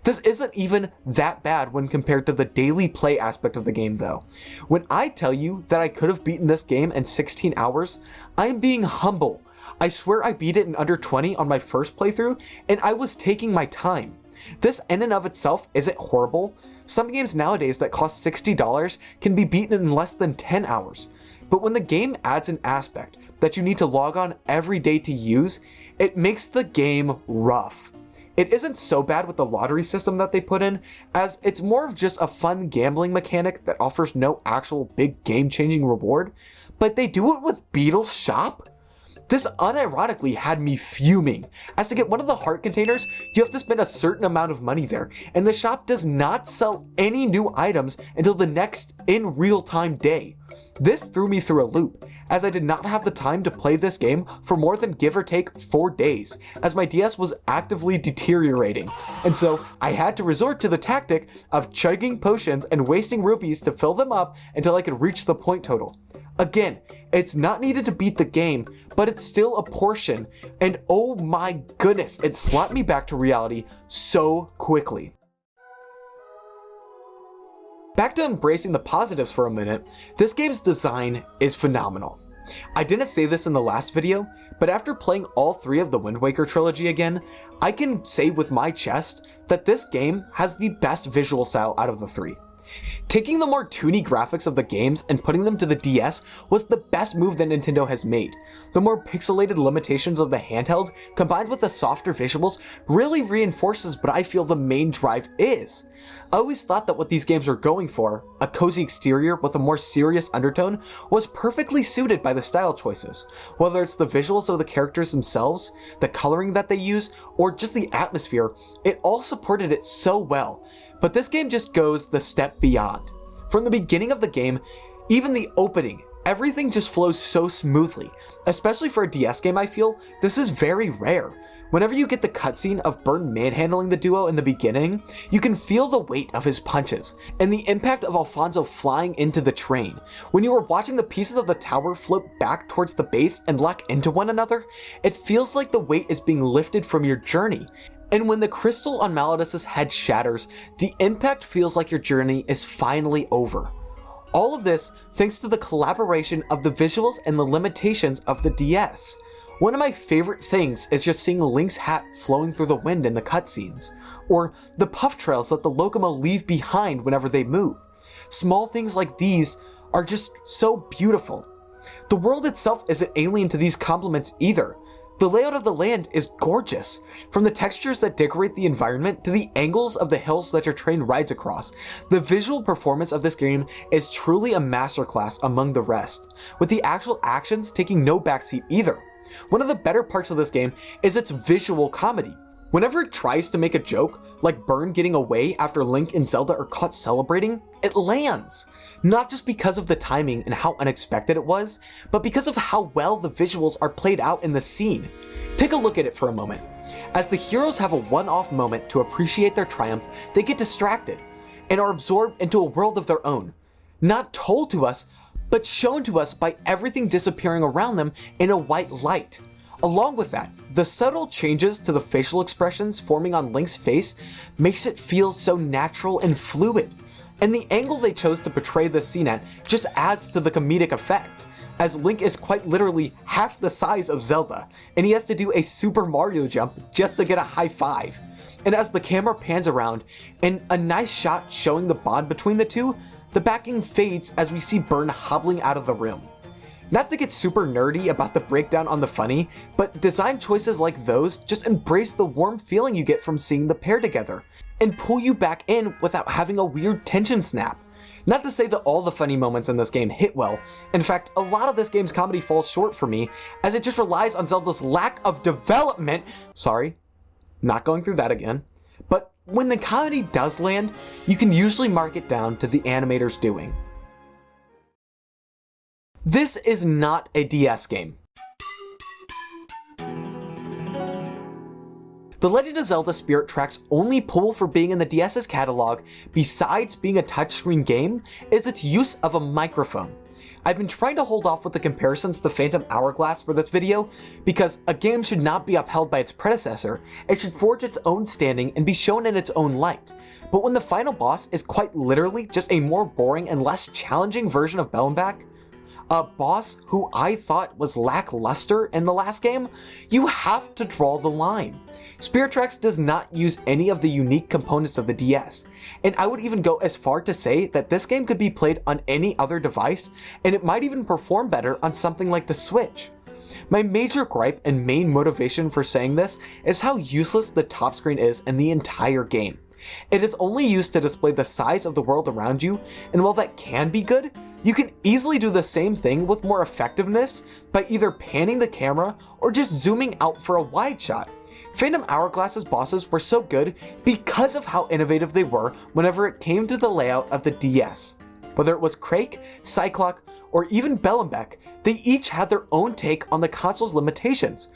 This isn't even that bad when compared to the daily play aspect of the game though. When I tell you that I could have beaten this game in 16 hours, I'm being humble. I swear I beat it in under 20 on my first playthrough, and I was taking my time. This in and of itself isn't horrible. Some games nowadays that cost $60 can be beaten in less than 10 hours. But when the game adds an aspect that you need to log on every day to use, it makes the game rough. It isn't so bad with the lottery system that they put in, as it's more of just a fun gambling mechanic that offers no actual big game-changing reward, but they do it with Beetle's Shop? This unironically had me fuming, as to get one of the heart containers, you have to spend a certain amount of money there, and the shop does not sell any new items until the next in real-time day. This threw me through a loop, as I did not have the time to play this game for more than give or take 4 days, as my DS was actively deteriorating, and so I had to resort to the tactic of chugging potions and wasting rupees to fill them up until I could reach the point total. Again, it's not needed to beat the game, but it's still a portion, and oh my goodness, it slapped me back to reality so quickly. Back to embracing the positives for a minute, this game's design is phenomenal. I didn't say this in the last video, but after playing all 3 of the Wind Waker trilogy again, I can say with my chest that this game has the best visual style out of the 3. Taking the more toony graphics of the games and putting them to the DS was the best move that Nintendo has made. The more pixelated limitations of the handheld combined with the softer visuals really reinforces what I feel the main drive is. I always thought that what these games were going for, a cozy exterior with a more serious undertone, was perfectly suited by the style choices. Whether it's the visuals of the characters themselves, the coloring that they use, or just the atmosphere, it all supported it so well. But this game just goes the step beyond. From the beginning of the game, even the opening, everything just flows so smoothly. Especially for a DS game, I feel, this is very rare. Whenever you get the cutscene of Byrne manhandling the duo in the beginning, you can feel the weight of his punches, and the impact of Alfonso flying into the train. When you are watching the pieces of the tower float back towards the base and lock into one another, it feels like the weight is being lifted from your journey. And when the crystal on Malladus's head shatters, the impact feels like your journey is finally over. All of this thanks to the collaboration of the visuals and the limitations of the DS. One of my favorite things is just seeing Link's hat flowing through the wind in the cutscenes, or the puff trails that the Lokomo leave behind whenever they move. Small things like these are just so beautiful. The world itself isn't alien to these compliments either. The layout of the land is gorgeous, from the textures that decorate the environment to the angles of the hills that your train rides across. The visual performance of this game is truly a masterclass among the rest, with the actual actions taking no backseat either. One of the better parts of this game is its visual comedy. Whenever it tries to make a joke, like Byrne getting away after Link and Zelda are caught celebrating, it lands. Not just because of the timing and how unexpected it was, but because of how well the visuals are played out in the scene. Take a look at it for a moment. As the heroes have a one-off moment to appreciate their triumph, they get distracted and are absorbed into a world of their own. Not told to us, but shown to us by everything disappearing around them in a white light. Along with that, the subtle changes to the facial expressions forming on Link's face makes it feel so natural and fluid. And the angle they chose to portray this scene at just adds to the comedic effect, as Link is quite literally half the size of Zelda, and he has to do a Super Mario jump just to get a high five. And as the camera pans around, and a nice shot showing the bond between the two, the backing fades as we see Byrne hobbling out of the room. Not to get super nerdy about the breakdown on the funny, but design choices like those just embrace the warm feeling you get from seeing the pair together, and pull you back in without having a weird tension snap. Not to say that all the funny moments in this game hit well. In fact, a lot of this game's comedy falls short for me, as it just relies on Zelda's lack of development. Sorry, not going through that again. But when the comedy does land, you can usually mark it down to the animator's doing. This is not a DS game. The Legend of Zelda Spirit Track's only pull for being in the DS's catalog, besides being a touchscreen game, is its use of a microphone. I've been trying to hold off with the comparisons to Phantom Hourglass for this video, because a game should not be upheld by its predecessor, it should forge its own standing and be shown in its own light. But when the final boss is quite literally just a more boring and less challenging version of Bellenbach, a boss who I thought was lackluster in the last game, you have to draw the line. Spirit Tracks does not use any of the unique components of the DS, and I would even go as far to say that this game could be played on any other device, and it might even perform better on something like the Switch. My major gripe and main motivation for saying this is how useless the top screen is in the entire game. It is only used to display the size of the world around you, and while that can be good, you can easily do the same thing with more effectiveness by either panning the camera or just zooming out for a wide shot. Phantom Hourglass's bosses were so good because of how innovative they were whenever it came to the layout of the DS. Whether it was Crake, Cyclock, or even Bellenbach, they each had their own take on the console's limitations,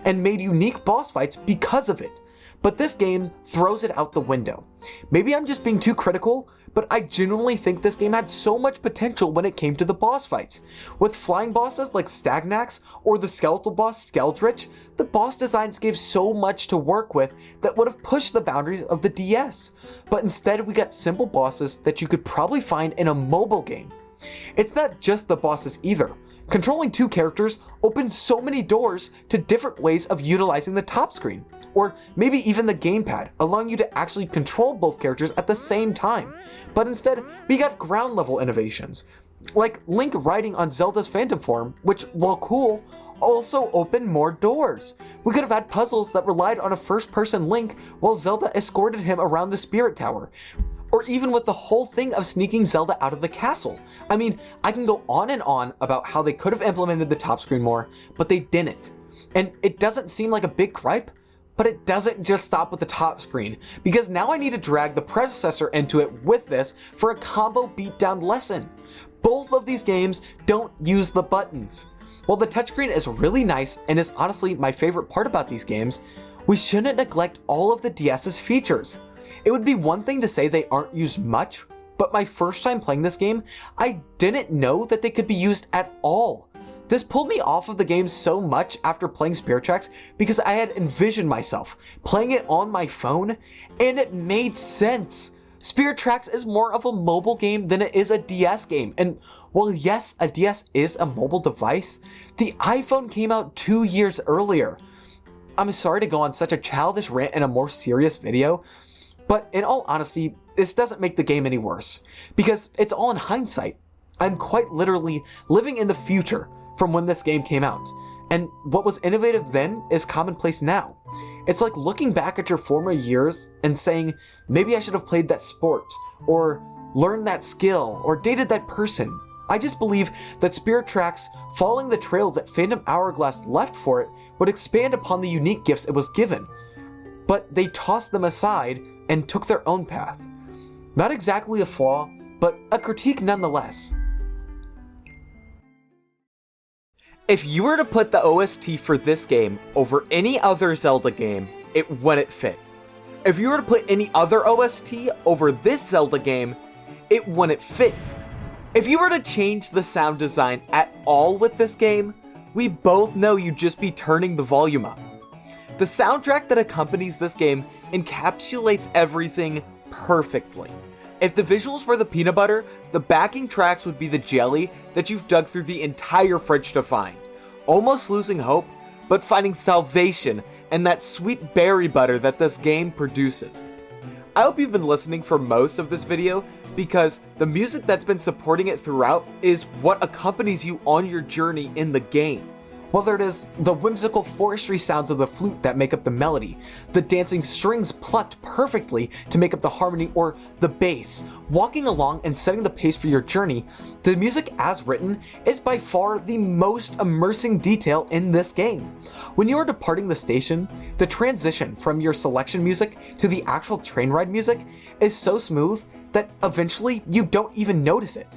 and made unique boss fights because of it. But this game throws it out the window. Maybe I'm just being too critical, but I genuinely think this game had so much potential when it came to the boss fights. With flying bosses like Stagnax or the skeletal boss Skeldritch, the boss designs gave so much to work with that would have pushed the boundaries of the DS. But instead we got simple bosses that you could probably find in a mobile game. It's not just the bosses either. Controlling two characters opens so many doors to different ways of utilizing the top screen, or maybe even the gamepad, allowing you to actually control both characters at the same time. But instead, we got ground level innovations, like Link riding on Zelda's Phantom form, which, while cool, also opened more doors. We could have had puzzles that relied on a first-person Link while Zelda escorted him around the Spirit Tower, or even with the whole thing of sneaking Zelda out of the castle. I mean, I can go on and on about how they could have implemented the top screen more, but they didn't. And it doesn't seem like a big gripe, but it doesn't just stop with the top screen, because now I need to drag the predecessor into it with this for a combo beatdown lesson. Both of these games don't use the buttons. While the touchscreen is really nice and is honestly my favorite part about these games, we shouldn't neglect all of the DS's features. It would be one thing to say they aren't used much, but my first time playing this game, I didn't know that they could be used at all. This pulled me off of the game so much after playing Spirit Tracks because I had envisioned myself playing it on my phone, and it made sense. Spirit Tracks is more of a mobile game than it is a DS game, and while yes, a DS is a mobile device, the iPhone came out 2 years earlier. I'm sorry to go on such a childish rant in a more serious video, but in all honesty, this doesn't make the game any worse, because it's all in hindsight. I'm quite literally living in the future from when this game came out, and what was innovative then is commonplace now. It's like looking back at your former years and saying, maybe I should have played that sport, or learned that skill, or dated that person. I just believe that Spirit Tracks, following the trail that Phantom Hourglass left for it, would expand upon the unique gifts it was given, but they tossed them aside and took their own path. Not exactly a flaw, but a critique nonetheless. If you were to put the OST for this game over any other Zelda game, it wouldn't fit. If you were to put any other OST over this Zelda game, it wouldn't fit. If you were to change the sound design at all with this game, we both know you'd just be turning the volume up. The soundtrack that accompanies this game encapsulates everything perfectly. If the visuals were the peanut butter, the backing tracks would be the jelly that you've dug through the entire fridge to find. Almost losing hope, but finding salvation in that sweet berry butter that this game produces. I hope you've been listening for most of this video, because the music that's been supporting it throughout is what accompanies you on your journey in the game. Whether it is the whimsical forestry sounds of the flute that make up the melody, the dancing strings plucked perfectly to make up the harmony, or the bass, walking along and setting the pace for your journey, the music as written is by far the most immersing detail in this game. When you are departing the station, the transition from your selection music to the actual train ride music is so smooth that eventually you don't even notice it.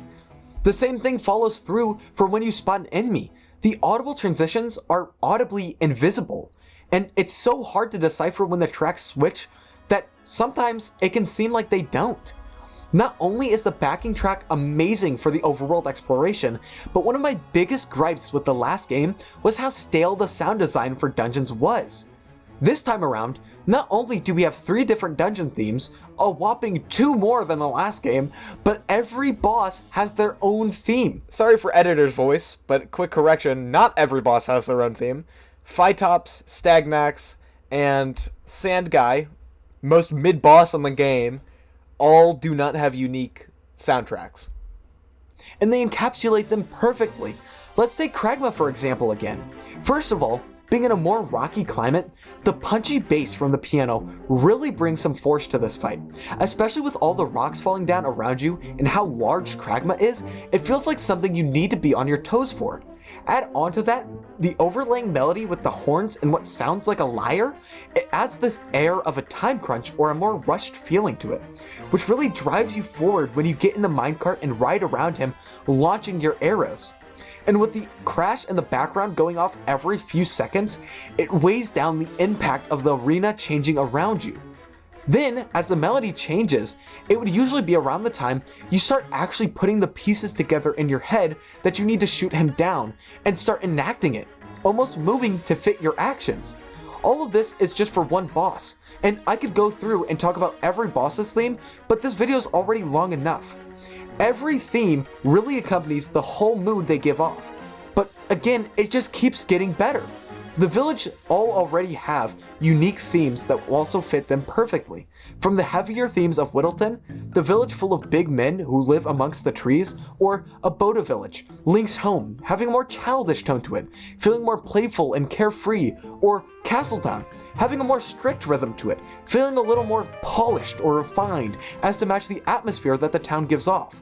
The same thing follows through for when you spot an enemy. The audible transitions are audibly invisible, and it's so hard to decipher when the tracks switch that sometimes it can seem like they don't. Not only is the backing track amazing for the overworld exploration, but one of my biggest gripes with the last game was how stale the sound design for dungeons was. This time around, not only do we have 3 different dungeon themes, a whopping 2 more than the last game, but every boss has their own theme. Sorry for editor's voice, but quick correction, not every boss has their own theme. Phytops, Stagnax, and Sand Guy, most mid-boss in the game, all do not have unique soundtracks. And they encapsulate them perfectly. Let's take Kragma for example again. First of all, being in a more rocky climate, the punchy bass from the piano really brings some force to this fight. Especially with all the rocks falling down around you and how large Kragma is, it feels like something you need to be on your toes for. Add on to that, the overlaying melody with the horns and what sounds like a lyre, it adds this air of a time crunch or a more rushed feeling to it, which really drives you forward when you get in the minecart and ride around him, launching your arrows. And with the crash in the background going off every few seconds, it weighs down the impact of the arena changing around you. Then, as the melody changes, it would usually be around the time you start actually putting the pieces together in your head that you need to shoot him down and start enacting it, almost moving to fit your actions. All of this is just for one boss, and I could go through and talk about every boss's theme, but this video is already long enough. Every theme really accompanies the whole mood they give off, but again, it just keeps getting better. The village all already have unique themes that also fit them perfectly. From the heavier themes of Whittleton, the village full of big men who live amongst the trees, or a Boda village, Link's home, having a more childish tone to it, feeling more playful and carefree, or Castletown, having a more strict rhythm to it, feeling a little more polished or refined as to match the atmosphere that the town gives off.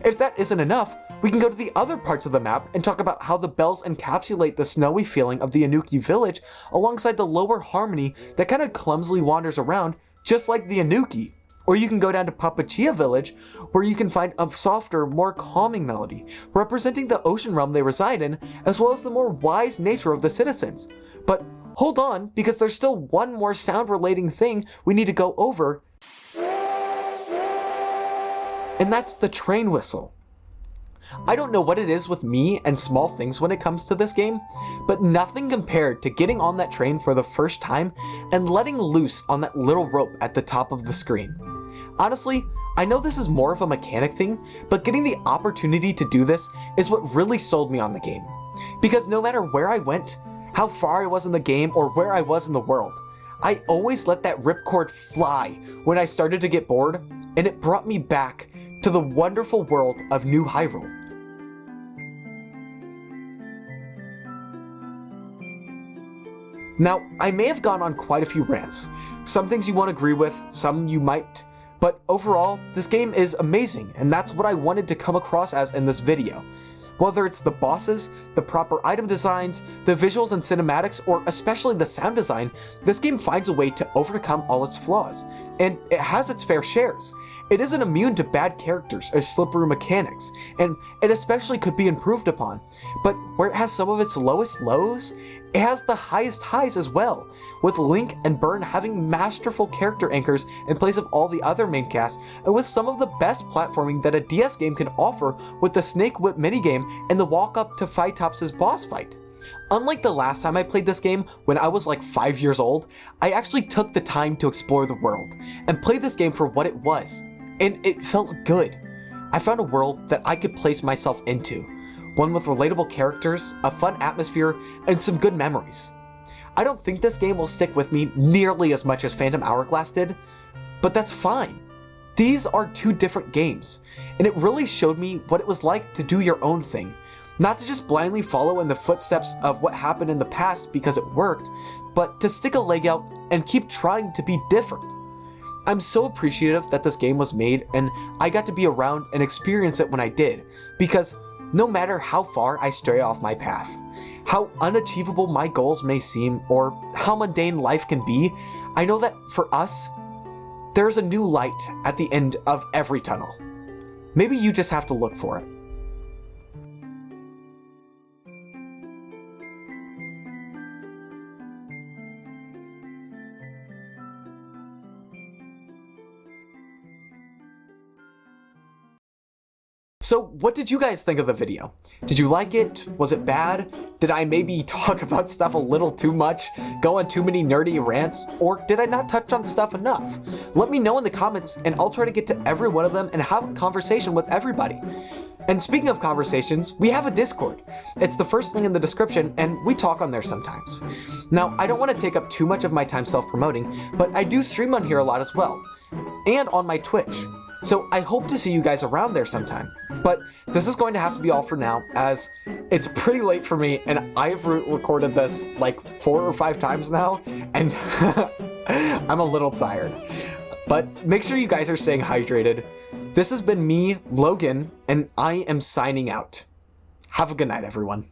If that isn't enough, we can go to the other parts of the map and talk about how the bells encapsulate the snowy feeling of the Anuki village alongside the lower harmony that kind of clumsily wanders around just like the Anuki. Or you can go down to Papachia village where you can find a softer, more calming melody representing the ocean realm they reside in, as well as the more wise nature of the citizens. But hold on, because there's still one more sound relating thing we need to go over, and that's the train whistle. I don't know what it is with me and small things when it comes to this game, but nothing compared to getting on that train for the first time and letting loose on that little rope at the top of the screen. Honestly, I know this is more of a mechanic thing, but getting the opportunity to do this is what really sold me on the game. Because no matter where I went, how far I was in the game, or where I was in the world, I always let that ripcord fly when I started to get bored, and it brought me back to the wonderful world of New Hyrule. Now, I may have gone on quite a few rants. Some things you won't agree with, some you might, but overall, this game is amazing, and that's what I wanted to come across as in this video. Whether it's the bosses, the proper item designs, the visuals and cinematics, or especially the sound design, this game finds a way to overcome all its flaws, and it has its fair shares. It isn't immune to bad characters or slippery mechanics, and it especially could be improved upon, but where it has some of its lowest lows, it has the highest highs as well, with Link and Byrne having masterful character anchors in place of all the other main cast, and with some of the best platforming that a DS game can offer with the Snake Whip minigame and the walk up to Phytops' boss fight. Unlike the last time I played this game, when I was like 5 years old, I actually took the time to explore the world, and play this game for what it was, and it felt good. I found a world that I could place myself into. One with relatable characters, a fun atmosphere, and some good memories. I don't think this game will stick with me nearly as much as Phantom Hourglass did, but that's fine. These are two different games, and it really showed me what it was like to do your own thing. Not to just blindly follow in the footsteps of what happened in the past because it worked, but to stick a leg out and keep trying to be different. I'm so appreciative that this game was made and I got to be around and experience it when I did, because no matter how far I stray off my path, how unachievable my goals may seem, or how mundane life can be, I know that for us, there is a new light at the end of every tunnel. Maybe you just have to look for it. So what did you guys think of the video? Did you like it? Was it bad? Did I maybe talk about stuff a little too much? Go on too many nerdy rants? Or did I not touch on stuff enough? Let me know in the comments and I'll try to get to every one of them and have a conversation with everybody. And speaking of conversations, we have a Discord. It's the first link in the description and we talk on there sometimes. Now, I don't want to take up too much of my time self-promoting, but I do stream on here a lot as well. And on my Twitch. So I hope to see you guys around there sometime. But this is going to have to be all for now, as it's pretty late for me and I've recorded this like 4 or 5 times now, and I'm a little tired. But make sure you guys are staying hydrated. This has been me, Logan, and I am signing out. Have a good night, everyone.